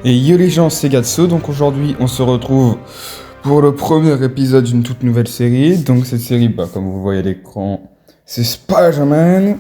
Et yo les gens, c'est Gatso, donc aujourd'hui on se retrouve pour le premier épisode d'une toute nouvelle série. Donc cette série, comme vous voyez à l'écran, c'est Spider-Man.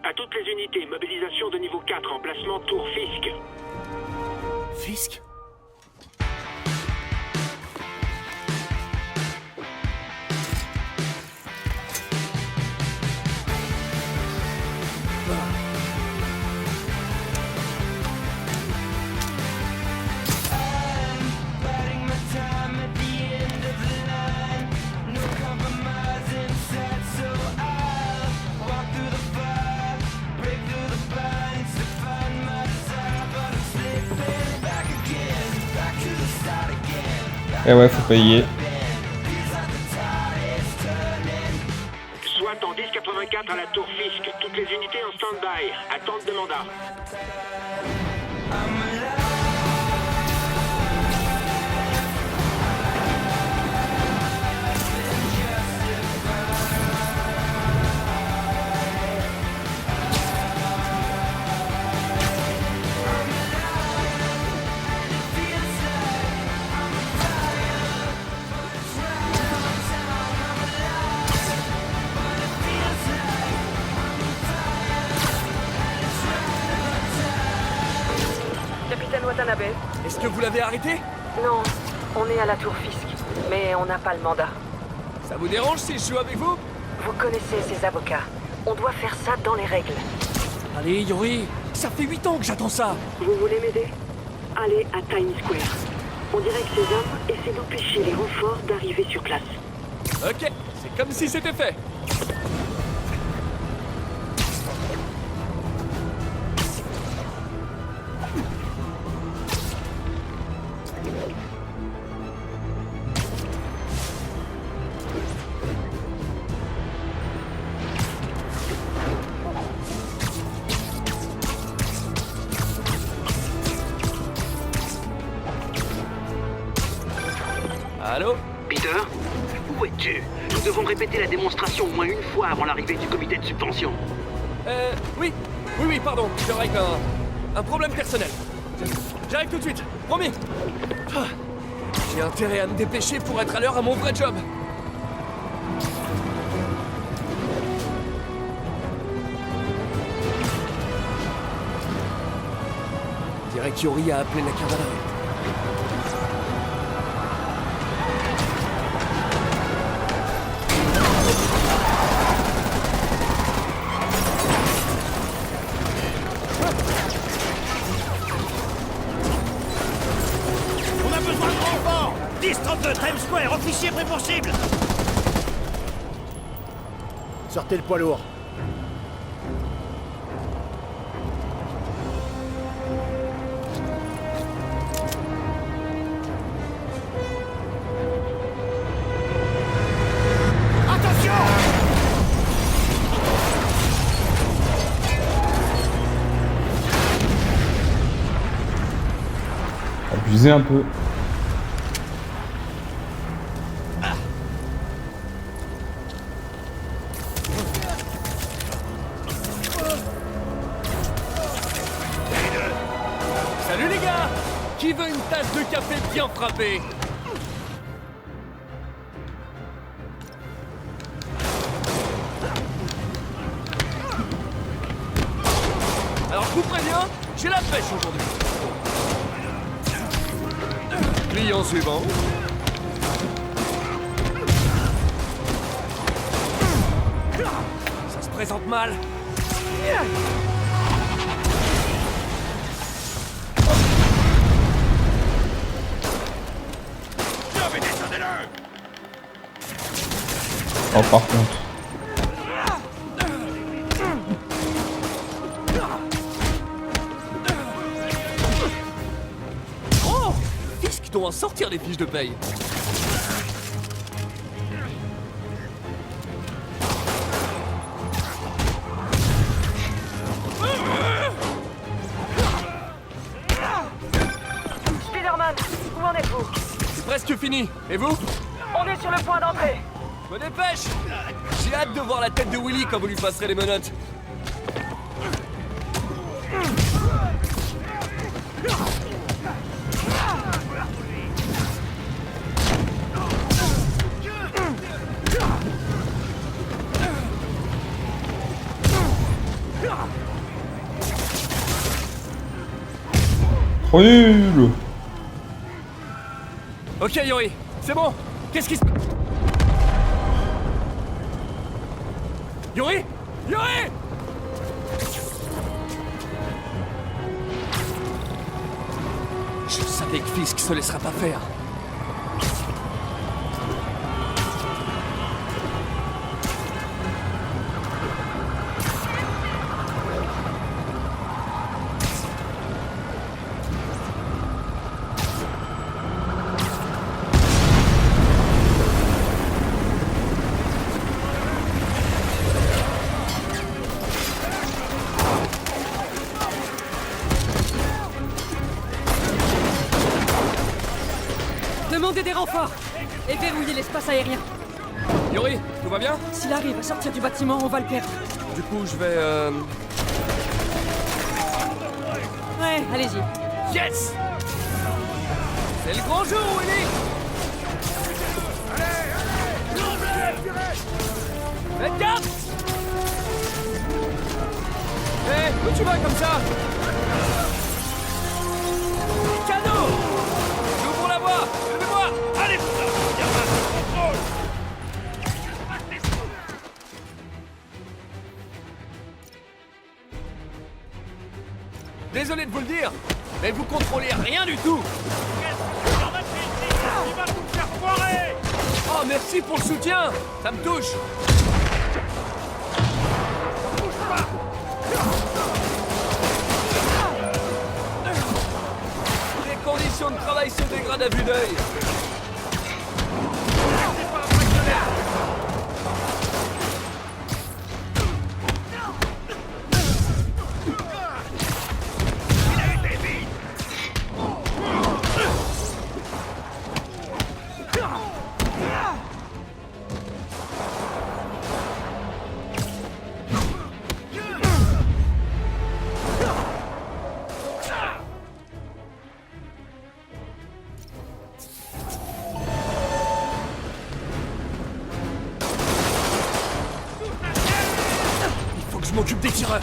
À toutes les unités, mobilisation de niveau 4, emplacement Tour Fisk. Fisk? Et ouais, faut payer. Soit en 1084 à la Tour Fisk. Toutes les unités en stand-by. Attente de mandat. Capitaine Watanabe. Est-ce que vous l'avez arrêté? Non, on est à la Tour Fisk, mais on n'a pas le mandat. Ça vous dérange si je joue avec vous? Vous connaissez ces avocats. On doit faire ça dans les règles. Allez, Yori, ça fait 8 ans que j'attends ça. Vous voulez m'aider? Allez à Times Square. On dirait que ces hommes essaient d'empêcher les renforts d'arriver sur place. Ok, c'est comme si c'était fait. Allô? Peter, où es-tu? Nous devons répéter la démonstration au moins une fois avant l'arrivée du comité de subvention. Oui, pardon, je règle un problème personnel. J'arrive tout de suite, promis. Ah, j'ai intérêt à me dépêcher pour être à l'heure à mon vrai job. On dirait qu'Yori a appelé la cavalerie. On a besoin de renforts 10-32 Times Square, officier prêt pour cible. Sortez le poids lourd. Attention! abusé un peu. Salut les gars! Qui veut une tasse de café bien frappée? Alors je vous préviens, j'ai la pêche aujourd'hui. Client suivant. Ça se présente mal. Oh, par contre. Oh! Fisk doit en sortir les fiches de paye. Spider-Man, où en êtes-vous? C'est presque fini. Et vous? On est sur le point d'entrée. Me dépêche! J'ai hâte de voir la tête de Willy quand vous lui passerez les menottes. Oh, nul. Ok Yori, c'est bon. Qu'est-ce qui se... Yori? Yori! Je savais que Fisk se laissera pas faire. Demandez des renforts et verrouillez l'espace aérien. Yori, tout va bien? S'il arrive à sortir du bâtiment, on va le perdre. Du coup, je vais Ouais, allez-y. Yes! C'est le grand jour, Willy! Faites gaffe! Hé, où tu vas comme ça? Cadeau! J'ouvre la voie! Levez-moi! Allez, putain, Spider-Man, contrôle. Désolé de vous le dire, mais vous contrôlez rien du tout! Il va tout faire foirer. Oh, merci pour le soutien! Ça me touche! Les conditions de travail se dégradent à vue d'œil. Je m'occupe des tireurs.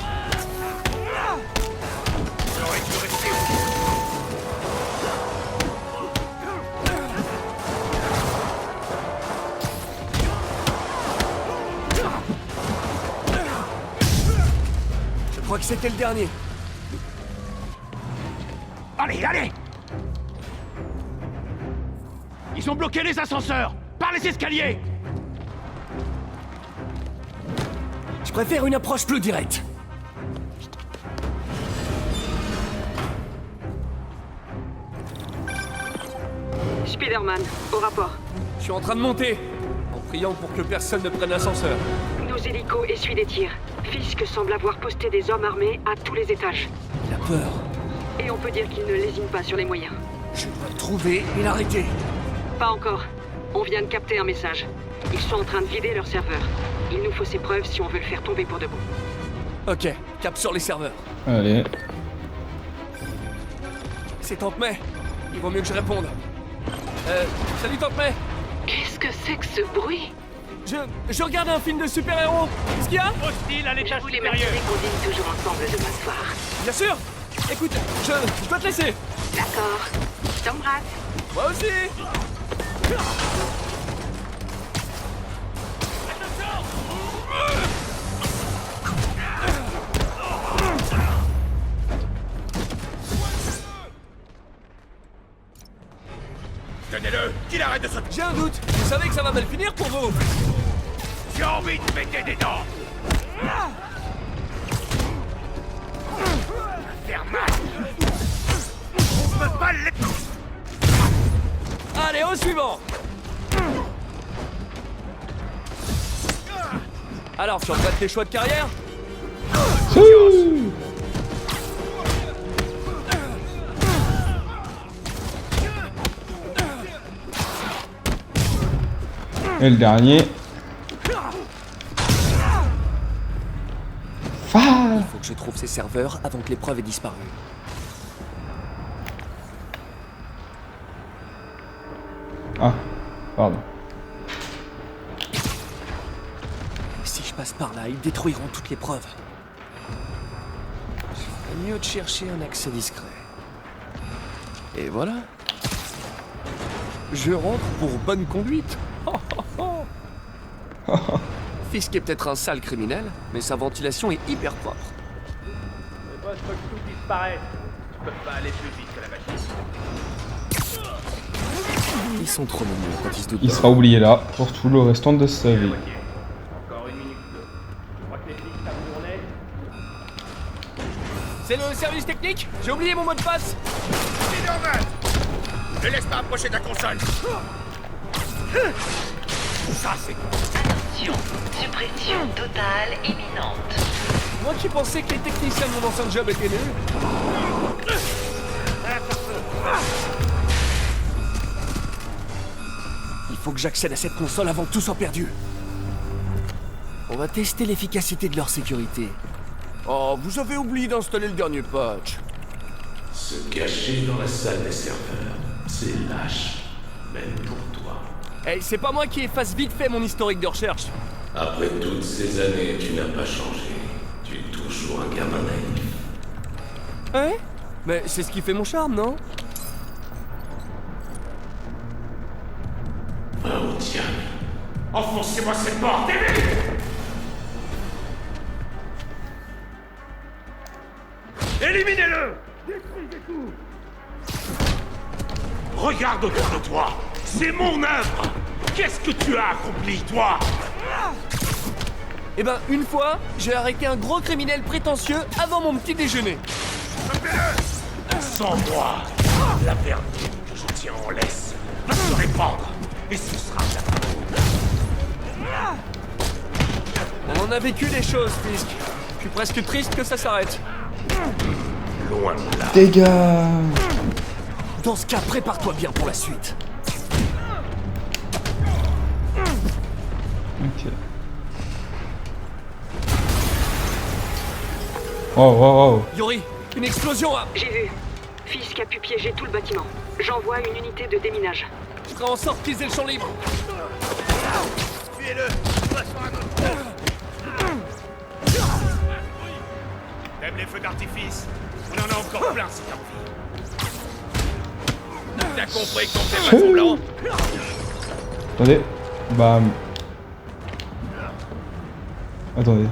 Je crois que c'était le dernier. Allez, allez. Ils ont bloqué les ascenseurs. Par les escaliers. Je préfère une approche plus directe. Spider-Man, au rapport. Je suis en train de monter, en priant pour que personne ne prenne l'ascenseur. Nos hélicos essuient des tirs. Fisk semble avoir posté des hommes armés à tous les étages. Il a peur. Et on peut dire qu'il ne lésine pas sur les moyens. Je dois le trouver et l'arrêter. Pas encore. On vient de capter un message. Ils sont en train de vider leur serveur. Il nous faut ces preuves si on veut le faire tomber pour de bon. Ok, cap sur les serveurs. Allez. C'est Tante May. Il vaut mieux que je réponde. Salut Tante May. Qu'est-ce que c'est que ce bruit? Je regarde un film de super-héros. Qu'est-ce qu'il y a? Hostile à Je l'étage voulais supérieur. m'assurer qu'on dîne toujours ensemble demain soir. Bien sûr. Écoute, je dois te laisser. D'accord. Je t'embrasse. Moi aussi. Tenez-le, qu'il arrête de sauter. J'ai un doute. Vous savez que ça va mal finir pour vous. J'ai envie de péter des dents. Faire mal. On peut pas les... Allez, au suivant. Alors, tu regrettes tes choix de carrière? Et le dernier. Il faut que je trouve ces serveurs avant que l'épreuve ait disparu. Ah, pardon. Si je passe par là, ils détruiront toutes les preuves. Je ferais mieux de chercher un accès discret. Et voilà. Je rentre pour bonne conduite. Fisk est peut-être un sale criminel, mais sa ventilation est hyper propre. Le boss veut que tout disparaisse. Tu peux pas aller plus vite que la machine. Ils sont trop mignons quand ils se doutent. Il sera oublié là pour tout le restant de sa vie. Encore 1 minute 2. Je crois que les flics savent où on est. C'est le service technique? J'ai oublié mon mot de passe. Spider-Man! Ne laisse pas approcher ta console. Ça, c'est... Attention, suppression totale imminente. Moi qui pensais que les techniciens de mon ancien job étaient nuls. Il faut que j'accède à cette console avant que tout soit perdu. On va tester l'efficacité de leur sécurité. Oh, vous avez oublié d'installer le dernier patch. Se cacher dans la salle des serveurs, c'est lâche, même pour toi. Hey, c'est pas moi qui efface vite fait mon historique de recherche. Après toutes ces années, tu n'as pas changé. Tu es toujours un gamin naïf. Hein? Mais c'est ce qui fait mon charme, non? Va au diable. Enfoncez-moi cette porte, et vite! Éliminez-le! Détruisez tout! Regarde autour de toi! C'est mon œuvre! Qu'est-ce que tu as accompli, toi? Eh ben, une fois, j'ai arrêté un gros criminel prétentieux avant mon petit déjeuner. Sans moi, la vermine que je tiens en laisse va se répandre, et ce sera la fin. On en a vécu des choses, Fisk. Je suis presque triste que ça s'arrête. Loin de là. Dégâts. Dans ce cas, prépare-toi bien pour la suite. Ok. Oh. Yori, une explosion à... J'ai vu. Fisk a pu piéger tout le bâtiment. J'envoie une unité de déminage. Je ferai en sorte qu'ils aient le champ libre. Tuez-le! T'aimes les feux d'artifice? On en a encore plein si t'as envie. T'as compris qu'on fait pas semblant? Attendez. Bam. Attendez.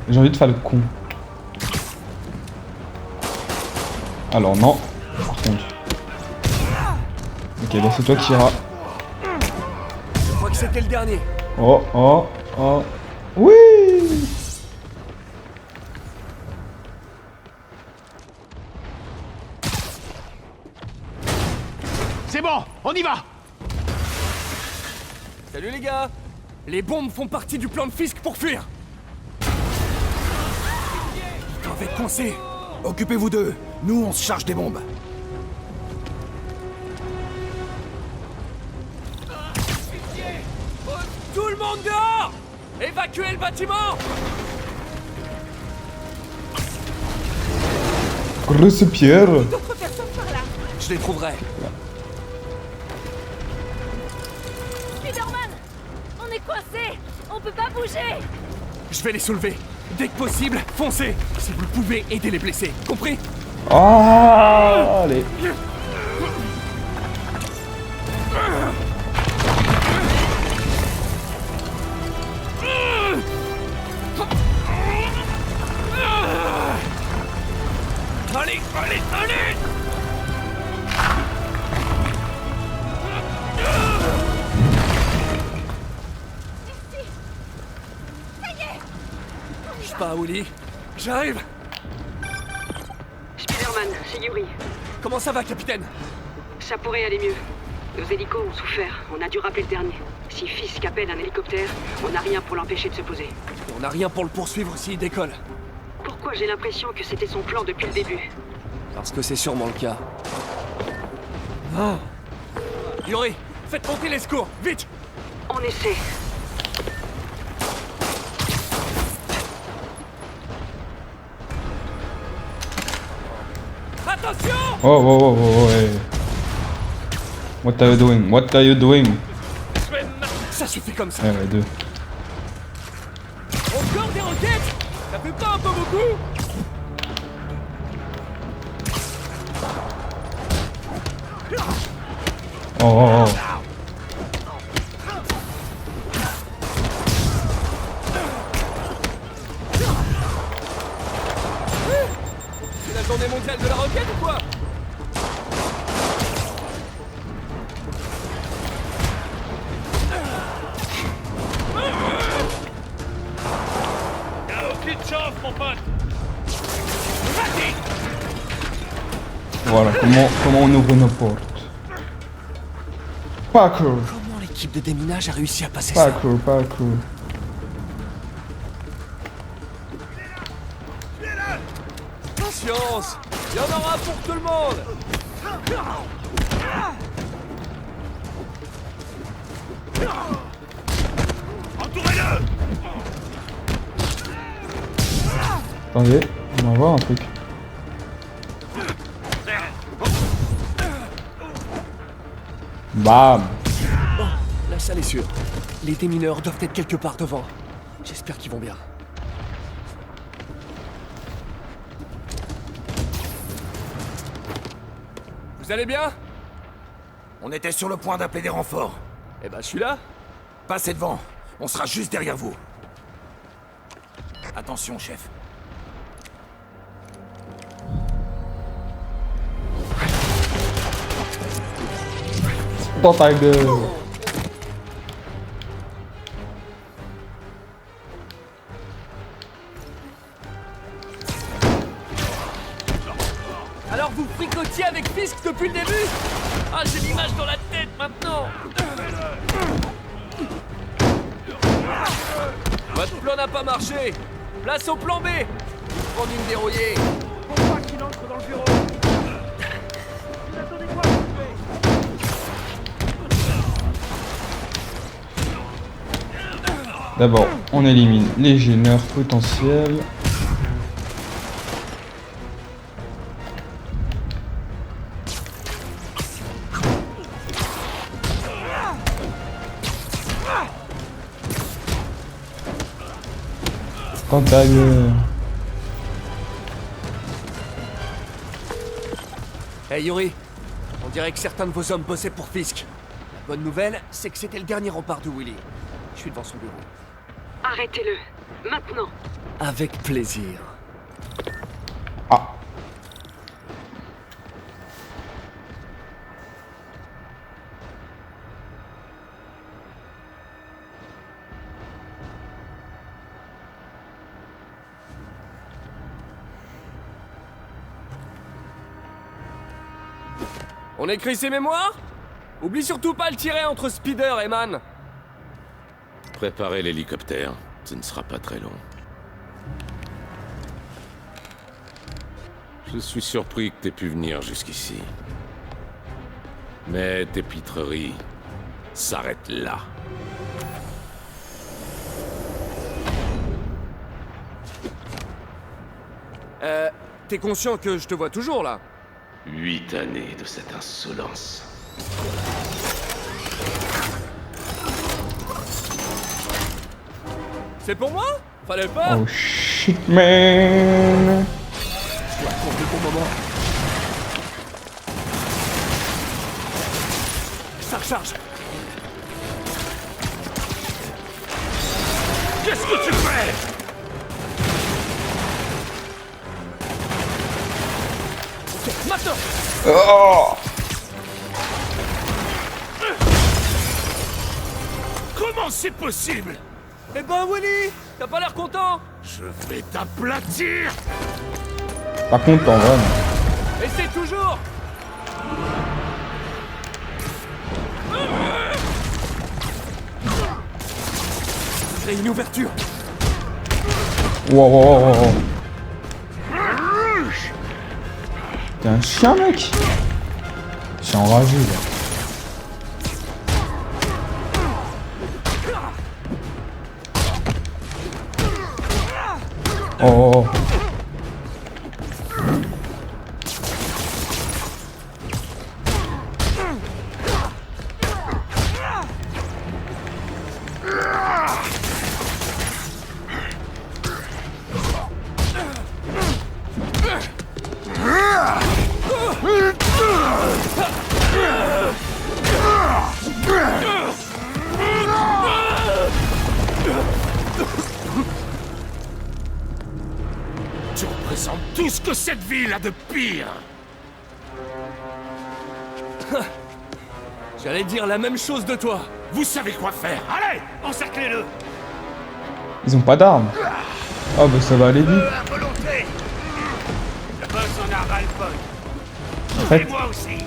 J'ai envie de faire le con. Alors non. Par contre. Ok, bah c'est toi qui iras. Je crois que c'était le dernier. Oh. Oui. C'est bon, on y va! Salut les gars. Les bombes font partie du plan de Fisk pour fuir. Ils doivent être coincés. Occupez-vous d'eux, nous on se charge des bombes. le monde dehors! Évacuez le bâtiment! Grosse pierre. D'autres personnes par là. Je les trouverai. Spider-Man! On est coincés! On peut pas bouger! Je vais les soulever. Dès que possible, foncez! Si vous le pouvez, aidez les blessés. Compris? Ah, allez. Allez, allez, allez! Bouge pas, Willy. J'arrive. Spider-Man, c'est Yuri. Comment ça va, capitaine? Ça pourrait aller mieux. Nos hélicos ont souffert. On a dû rappeler le dernier. Si Fisk appelle un hélicoptère, on n'a rien pour l'empêcher de se poser. On n'a rien pour le poursuivre s'il décolle. Pourquoi j'ai l'impression que c'était son plan depuis le début? Parce que c'est sûrement le cas. Ah. Yuri, faites monter les secours, vite! On essaie. Attention! Oh, hey. What are you doing? What are you doing? Ça suffit comme ça. Ouais, deux. Encore des roquettes? Ça fait pas un peu beaucoup? Oh. C'est la journée mondiale de la roquette ou quoi? Y'a aucune chance, mon pote. Voilà, comment on ouvre nos portes. Parkour. Comment l'équipe de déminage a réussi à passer ça? Parkour. Patience! Il y en aura pour tout le monde! Entourez-le! Attendez, on va voir un truc. Bam. Bon, la salle est sûre. Les démineurs doivent être quelque part devant. J'espère qu'ils vont bien. Vous allez bien? On était sur le point d'appeler des renforts. Eh ben, je suis là. Passez devant. On sera juste derrière vous. Attention, chef. Dans ta gueule. Alors vous fricotiez avec Fisk depuis le début? Ah, j'ai l'image dans la tête maintenant. Votre plan n'a pas marché. Place au plan B. Prendre une dérouillée. Faut pas qu'il entre dans le bureau. Vous attendez quoi, vous faites? D'abord, on élimine les gêneurs potentiels. Dans ta gueule. Hey Yuri, on dirait que certains de vos hommes bossaient pour Fisk. La bonne nouvelle, c'est que c'était le dernier rempart de Willy. Je suis devant son bureau. Arrêtez-le. Maintenant. Avec plaisir. Ah. On écrit ses mémoires? Oublie surtout pas le tirer entre Spider et Man. Préparez l'hélicoptère, ce ne sera pas très long. Je suis surpris que t'aies pu venir jusqu'ici. Mais tes pitreries s'arrêtent là. T'es conscient que je te vois toujours, là? 8 années de cette insolence. C'est pour moi? Fallait pas? Oh shit, man. Je dois attendre le bon moment. Ça recharge. Qu'est-ce que tu fais? Ok, maintenant! Oh. Comment c'est possible? Eh ben, Willy! T'as pas l'air content? Je vais t'aplatir. Pas content, vraiment. Essaye toujours! J'ai une ouverture! Wow, wow, wow, wow. T'es un chien, mec. Je suis enragé, là. Oh. Tu représentes tout ce que cette ville a de pire. J'allais dire la même chose de toi. Vous savez quoi faire. Allez, encerclez-le. Ils ont pas d'armes. Oh bah ça va aller vite. À volonté. Le boss en a ras le bol. En fait, Et moi aussi.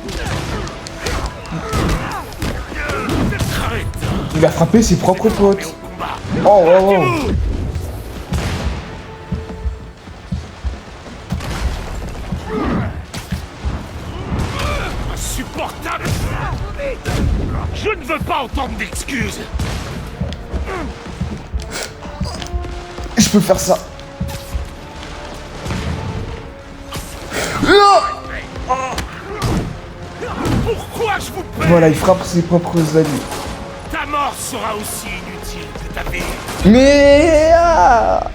il a frappé ses propres potes. Au combat. Oh oh oh. Insupportable. Je ne veux pas entendre d'excuses. Je peux faire ça. Pourquoi je vous paie? Voilà, il frappe ses propres alliés. Ta mort sera aussi inutile que ta vie. Mais ah,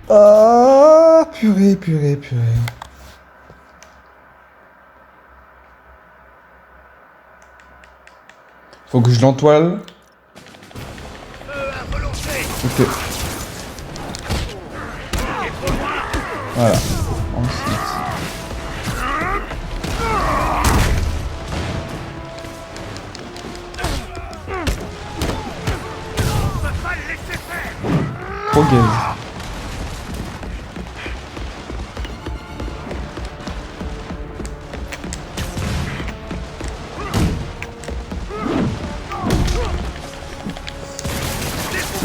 ah, purée, purée, purée. Faut que je l'entoile. Ok. Voilà. Ensuite. Trop gaze.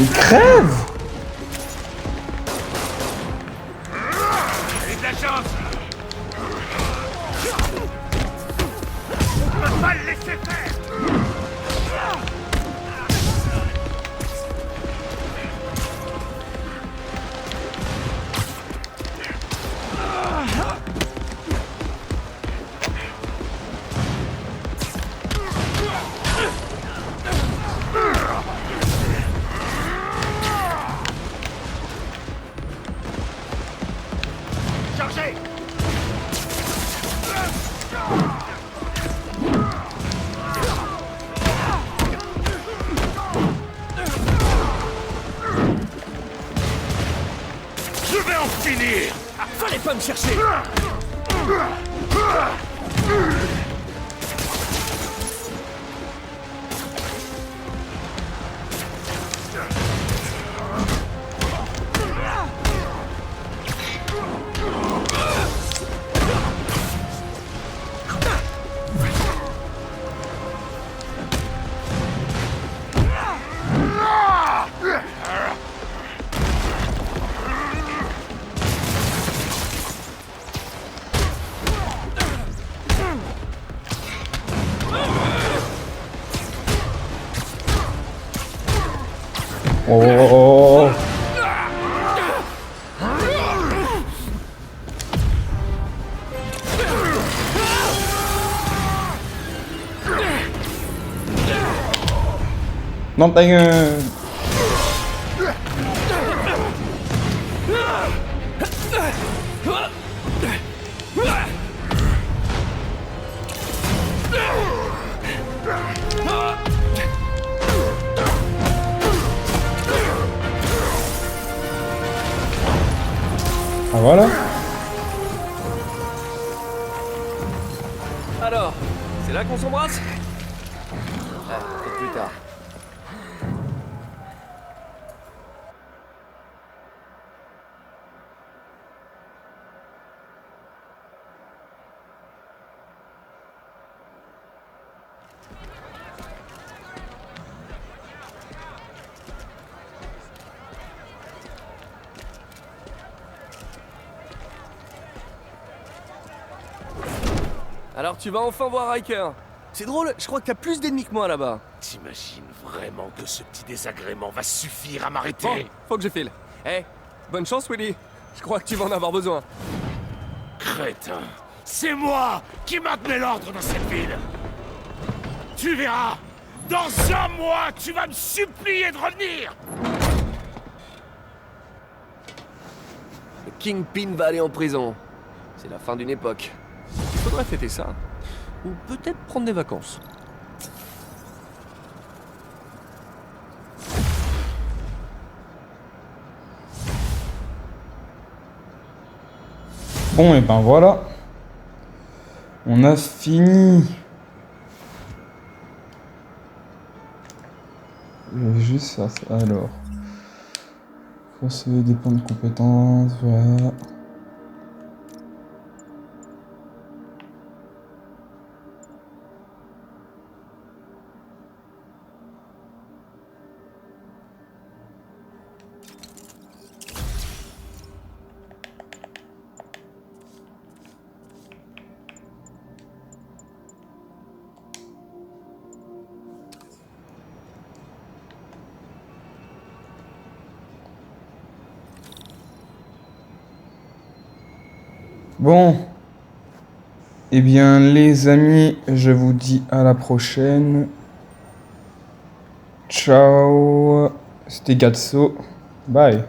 Il crève! J'ai de la chance. On peut pas le laisser faire. Chargez. Je vais en finir. Fallait pas me chercher! Oh. Non, ta gueule. Ah voilà. Alors, c'est là qu'on s'embrasse? Ah, peut-être plus tard. Alors tu vas enfin voir Riker. C'est drôle, je crois que t'as plus d'ennemis que moi là-bas. T'imagines vraiment que ce petit désagrément va suffire à m'arrêter? Bon, faut que je file. Eh, bonne chance Willy. Je crois que tu vas en avoir besoin. Crétin, c'est moi qui maintenais l'ordre dans cette ville. Tu verras, dans un mois, tu vas me supplier de revenir. Le Kingpin va aller en prison. C'est la fin d'une époque. Il faudrait fêter ça. Ou peut-être prendre des vacances. Bon, et ben voilà. On a fini. Je vais juste faire ça. Alors. Recevoir des points de compétences. Voilà. Bon, eh bien les amis, je vous dis à la prochaine. Ciao, c'était Gatso, bye.